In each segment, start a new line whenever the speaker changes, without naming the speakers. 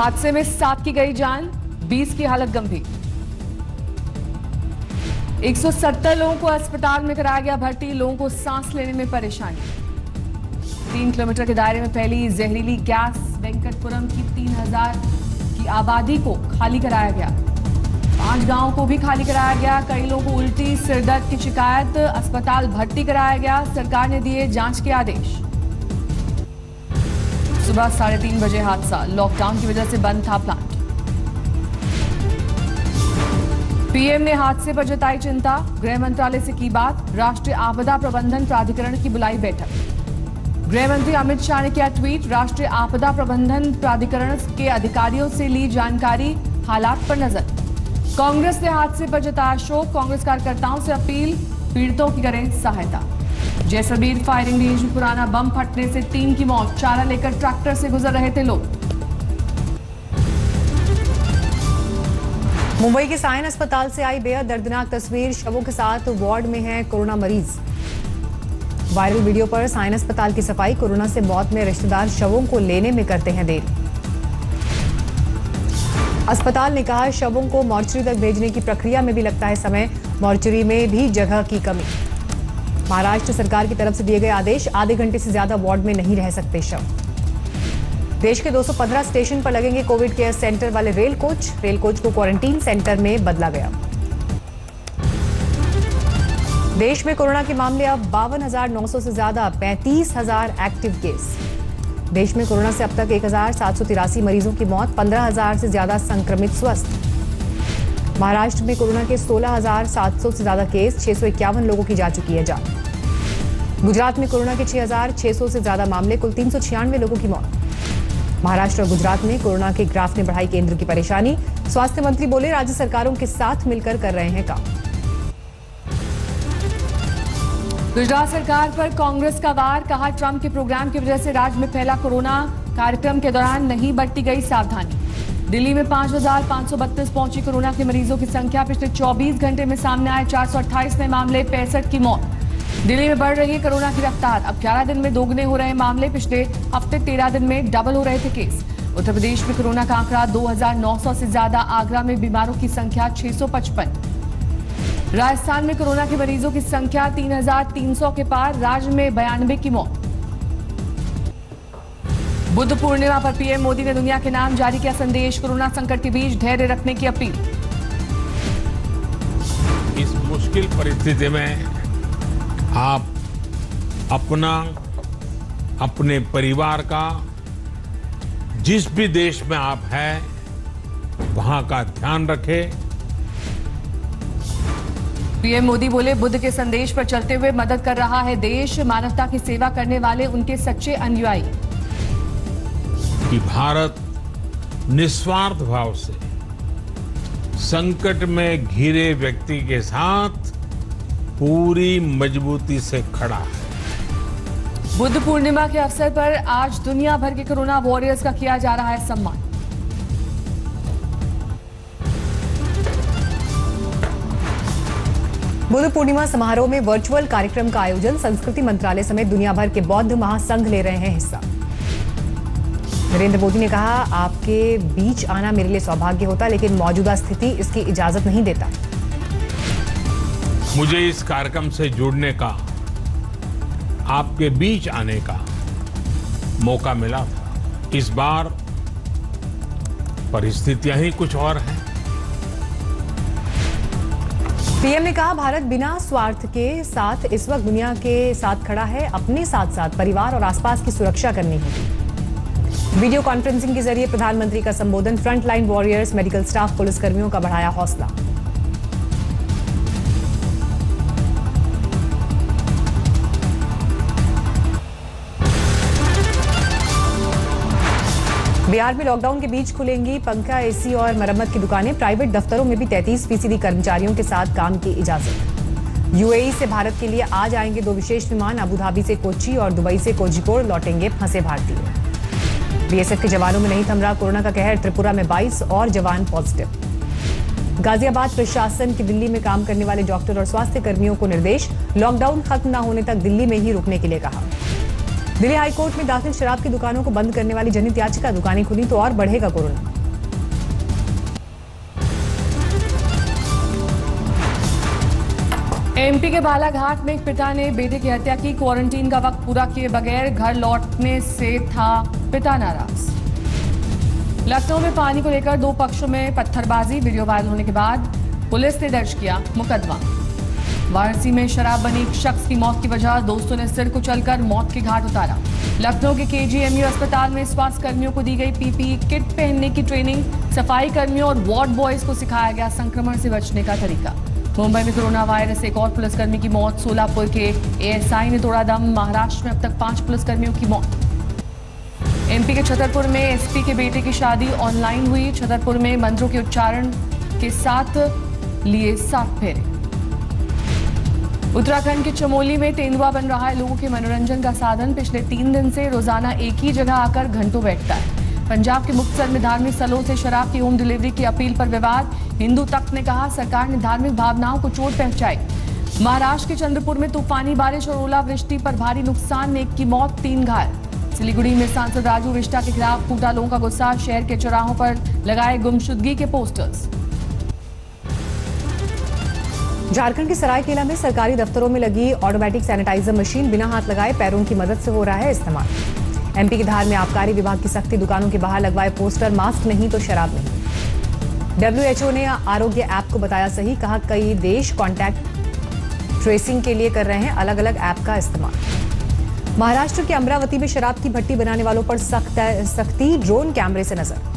हादसे में 7 की गई जान, 20 की हालत गंभीर। 170 लोगों को अस्पताल में कराया गया भर्ती, लोगों को सांस लेने में परेशानी। 3 किलोमीटर के दायरे में फैली जहरीली गैस, वेंकटपुरम की 3000 की आबादी को खाली कराया गया। 5 गांवों को भी खाली कराया गया। कई लोगों को उल्टी, सिरदर्द की शिकायत, अस्पताल भर्ती कराया गया। सरकार ने दिए जांच के आदेश। सुबह 3:30 बजे हादसा, लॉकडाउन की वजह से बंद था प्लांट। पीएम ने हादसे पर जताई चिंता, गृह मंत्रालय से की बात। राष्ट्रीय आपदा प्रबंधन प्राधिकरण की बुलाई बैठक। गृह मंत्री अमित शाह ने किया ट्वीट, राष्ट्रीय आपदा प्रबंधन प्राधिकरण के अधिकारियों से ली जानकारी, हालात पर नजर। कांग्रेस ने हादसे पर जताया शोक, कांग्रेस कार्यकर्ताओं से अपील, पीड़ितों की करें सहायता। जैसलमेर फायरिंग रेंज में पुराना बम फटने से 3 की मौत, चारा लेकर ट्रैक्टर से गुजर रहे थे लोग।
मुंबई के सायन अस्पताल से आई बेहद दर्दनाक तस्वीर, शवों के साथ वार्ड में है कोरोना मरीज। वायरल वीडियो पर सायन अस्पताल की सफाई, कोरोना से मौत में रिश्तेदार शवों को लेने में करते हैं देर। अस्पताल ने कहा शवों को मॉर्चरी तक भेजने की प्रक्रिया में भी लगता है समय, मॉर्चरी में भी जगह की कमी। महाराष्ट्र सरकार की तरफ से दिए गए आदेश, आधे घंटे से ज्यादा वार्ड में नहीं रह सकते शव। देश के 215 स्टेशन पर लगेंगे कोविड केयर सेंटर वाले रेल कोच को क्वारंटीन सेंटर में बदला गया। देश में कोरोना के मामले अब 52,900 से ज्यादा, 35,000 एक्टिव केस। देश में कोरोना से अब तक 1,783 मरीजों की मौत, 15,000 से ज्यादा संक्रमित स्वस्थ। महाराष्ट्र में कोरोना के 16,700 से ज्यादा केस, 651 लोगों की जा चुकी है जान। गुजरात में कोरोना के 6,600 से ज्यादा मामले, कुल 396 लोगों की मौत। महाराष्ट्र और गुजरात में कोरोना के ग्राफ ने बढ़ाई केंद्र की परेशानी, स्वास्थ्य मंत्री बोले राज्य सरकारों के साथ मिलकर कर रहे हैं काम।
गुजरात सरकार पर कांग्रेस का वार, कहा ट्रंप के प्रोग्राम की वजह से राज्य में फैला कोरोना, कार्यक्रम के दौरान नहीं बरती गई सावधानी। दिल्ली में 5,532 पहुंची कोरोना के मरीजों की संख्या, पिछले 24 घंटे में सामने आए 428 नए मामले, 65 की मौत। दिल्ली में बढ़ रही है कोरोना की रफ्तार, अब 11 दिन में दोगुने हो रहे मामले, पिछले हफ्ते 13 दिन में डबल हो रहे थे केस। उत्तर प्रदेश में कोरोना का आंकड़ा 2,900 से ज्यादा, आगरा में बीमारों की संख्या 655। राजस्थान में कोरोना के मरीजों की संख्या 3,300 के पार, राज्य में 92 की मौत। बुद्ध पूर्णिमा पर पीएम मोदी ने दुनिया के नाम जारी किया संदेश, कोरोना संकट के बीच धैर्य रखने की अपील।
इस मुश्किल परिस्थिति में आप अपना, अपने परिवार का, जिस भी देश में आप हैं वहां का ध्यान रखें।
पीएम मोदी बोले बुद्ध के संदेश पर चलते हुए मदद कर रहा है देश, मानवता की सेवा करने वाले उनके सच्चे अनुयायी।
कि भारत निस्वार्थ भाव से संकट में घिरे व्यक्ति के साथ पूरी मजबूती से खड़ा है।
बुद्ध पूर्णिमा के अवसर पर आज दुनिया भर के कोरोना वॉरियर्स का किया जा रहा है सम्मान।
बुद्ध पूर्णिमा समारोह में वर्चुअल कार्यक्रम का आयोजन, संस्कृति मंत्रालय समेत दुनिया भर के बौद्ध महासंघ ले रहे हैं हिस्सा। नरेंद्र मोदी ने कहा आपके बीच आना मेरे लिए सौभाग्य होता, लेकिन मौजूदा स्थिति इसकी इजाजत नहीं देता।
मुझे इस कार्यक्रम से जुड़ने का, आपके बीच आने का मौका मिला था। इस बार परिस्थितियां ही कुछ और हैं।
पीएम ने कहा भारत बिना स्वार्थ के साथ इस वक्त दुनिया के साथ खड़ा है, अपने साथ साथ परिवार और आसपास की सुरक्षा करनी होगी। वीडियो कॉन्फ्रेंसिंग के जरिए प्रधानमंत्री का संबोधन, फ्रंटलाइन वॉरियर्स, मेडिकल स्टाफ, पुलिसकर्मियों का बढ़ाया हौसला। बिहार में लॉकडाउन के बीच खुलेंगी पंखा, एसी और मरम्मत की दुकानें, प्राइवेट दफ्तरों में भी 33% कर्मचारियों के साथ काम की इजाजत। यूएई से भारत के लिए आज आएंगे 2 विशेष विमान, अबू धाबी से कोच्चि और दुबई से कोझिकोड लौटेंगे फंसे भारतीय। बीएसएफ के जवानों में नहीं थम रहा कोरोना का कहर, त्रिपुरा में 22 और जवान पॉजिटिव। गाजियाबाद प्रशासन की दिल्ली में काम करने वाले डॉक्टर और स्वास्थ्य कर्मियों को निर्देश, लॉकडाउन खत्म न होने तक दिल्ली में ही रुकने के लिए कहा। दिल्ली हाईकोर्ट में दाखिल शराब की दुकानों को बंद करने वाली जनहित याचिका, दुकानें खुली तो और बढ़ेगा कोरोना।
एमपी के बालाघाट में एक पिता ने बेटे की हत्या की। क्वारंटीन का वक्त पूरा किए बगैर घर लौटने से था पिता नाराज। लखनऊ में पानी को लेकर दो पक्षों में पत्थरबाजी। वीडियो वायरल होने के बाद पुलिस ने दर्ज किया मुकदमा। वाराणसी में शराब बनी एक शख्स की मौत की वजह, दोस्तों ने सिर कुचलकर मौत के घाट उतारा। लखनऊ के केजीएमयू अस्पताल में स्वास्थ्य कर्मियों को दी गई पीपीई किट पहनने की ट्रेनिंग। सफाई कर्मियों और वार्ड बॉयज को सिखाया गया संक्रमण से बचने का तरीका। मुंबई में कोरोना वायरस से एक और पुलिसकर्मी की मौत। सोलापुर के एएसआई ने तोड़ा दम। महाराष्ट्र में अब तक 5 पुलिसकर्मियों की मौत। एमपी के छतरपुर में एसपी के बेटे की शादी ऑनलाइन हुई। छतरपुर में मंत्रों के उच्चारण के साथ लिए 7 फेरे। उत्तराखंड के चमोली में तेंदुआ बन रहा है लोगों के मनोरंजन का साधन। पिछले 3 दिन से रोजाना एक ही जगह आकर घंटों बैठता है। पंजाब के मुक्तसर में धार्मिक स्थलों से शराब की होम डिलीवरी की अपील पर विवाद। हिंदू तख्त ने कहा सरकार ने धार्मिक भावनाओं को चोट पहुंचाई। महाराष्ट्र के चंद्रपुर में तूफानी बारिश और ओलावृष्टि पर भारी नुकसान में 1 की मौत 3 घायल। सिलीगुड़ी में सांसद राजू विष्टा के खिलाफ फूटा लोगों का गुस्सा। शहर के चौराहों पर लगाए गुमशुदगी के पोस्टर्स।
झारखंड के सरायकेला में सरकारी दफ्तरों में लगी ऑटोमेटिक सैनिटाइजर मशीन बिना हाथ लगाए पैरों की मदद से हो रहा है इस्तेमाल। एमपी के धार में आबकारी विभाग की सख्ती, दुकानों के बाहर लगवाए पोस्टर, मास्क नहीं तो शराब नहीं। WHO ने आरोग्य ऐप को बताया सही, कहा कई देश कॉन्टैक्ट ट्रेसिंग के लिए कर रहे हैं अलग अलग ऐप का इस्तेमाल। महाराष्ट्र के अमरावती में शराब की भट्टी बनाने वालों पर सख्ती, ड्रोन कैमरे से नजर।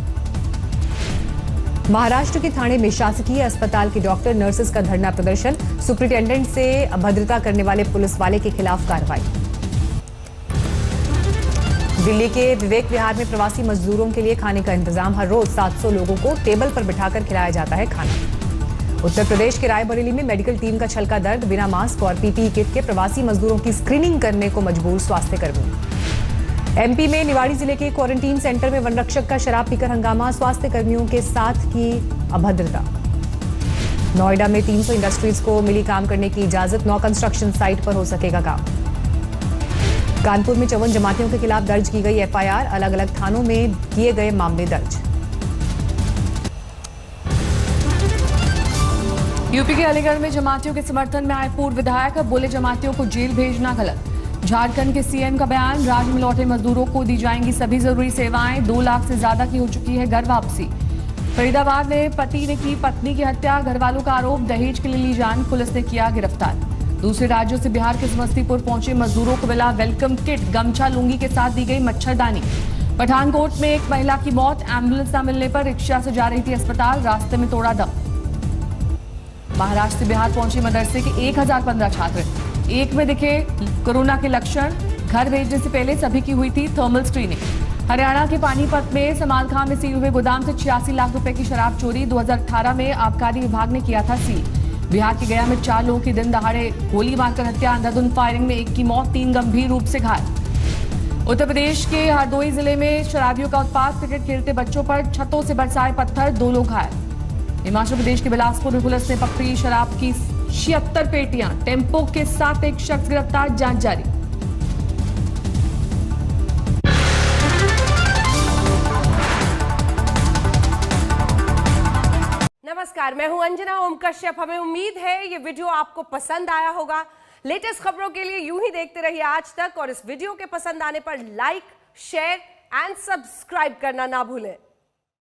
महाराष्ट्र के ठाणे में शासकीय अस्पताल के डॉक्टर नर्सेस का धरना प्रदर्शन। सुपरिटेंडेंट से अभद्रता करने वाले पुलिस वाले के खिलाफ कार्रवाई। दिल्ली के विवेक विहार में प्रवासी मजदूरों के लिए खाने का इंतजाम। हर रोज 700 लोगों को टेबल पर बिठाकर खिलाया जाता है खाना। उत्तर प्रदेश के रायबरेली में मेडिकल टीम का छलका दर्द। बिना मास्क और पीपीई किट के प्रवासी मजदूरों की स्क्रीनिंग करने को मजबूर स्वास्थ्य कर्मी। एमपी में निवाड़ी जिले के क्वारंटीन सेंटर में वनरक्षक का शराब पीकर हंगामा। स्वास्थ्य कर्मियों के साथ की अभद्रता। नोएडा में 300 इंडस्ट्रीज को मिली काम करने की इजाजत। 9 कंस्ट्रक्शन साइट पर हो सकेगा काम। कानपुर में 54 जमातियों के खिलाफ दर्ज की गई एफआईआर। अलग अलग थानों में किए गए मामले दर्ज।
यूपी के अलीगढ़ में जमातियों के समर्थन में आए पूर्व विधायक, बोले जमातियों को जेल भेजना गलत। झारखंड के सीएम का बयान, राज्य में लौटे मजदूरों को दी जाएंगी सभी जरूरी सेवाएं। 2 लाख से ज्यादा की हो चुकी है घर वापसी। फरीदाबाद में पति ने की पत्नी की हत्या, घर वालों का आरोप, दहेज के लिए ली जान, पुलिस ने किया गिरफ्तार। दूसरे राज्यों से बिहार के समस्तीपुर पहुंचे मजदूरों को मिला वेलकम किट, गमछा लुंगी के साथ दी गई मच्छरदानी। पठानकोट में एक महिला की मौत, एम्बुलेंस न मिलने पर रिक्शा से जा रही थी अस्पताल, रास्ते में तोड़ा दम। महाराष्ट्र से बिहार पहुंचे मदरसे के 1015 छात्र, एक में दिखे कोरोना के लक्षण। घर भेजने से पहले सभी की हुई थी थर्मल स्क्रीनिंग। हरियाणा के पानीपत में समालखां में सील हुए गोदाम से 86 लाख रुपए की शराब चोरी। 2018 में आबकारी विभाग ने किया था सील। बिहार के गया में 4 लोगों की दिन दहाड़े गोली मारकर हत्या। अंधाधुंध फायरिंग में 1 की मौत, 3 गंभीर रूप से घायल। उत्तर प्रदेश के हरदोई जिले में शराबियों का उत्पात, क्रिकेट खेलते बच्चों पर छतों से बरसाए पत्थर, 2 लोग घायल। हिमाचल प्रदेश के बिलासपुर में पुलिस ने पकड़ी शराब की 76 पेटियां, टेम्पो के साथ एक शख्स गिरफ्तार, जांच जारी।
नमस्कार, मैं हूं अंजना ओम कश्यप। हमें उम्मीद है ये वीडियो आपको पसंद आया होगा। लेटेस्ट खबरों के लिए यूं ही देखते रहिए आज तक, और इस वीडियो के पसंद आने पर लाइक, शेयर एंड सब्सक्राइब करना ना भूलें।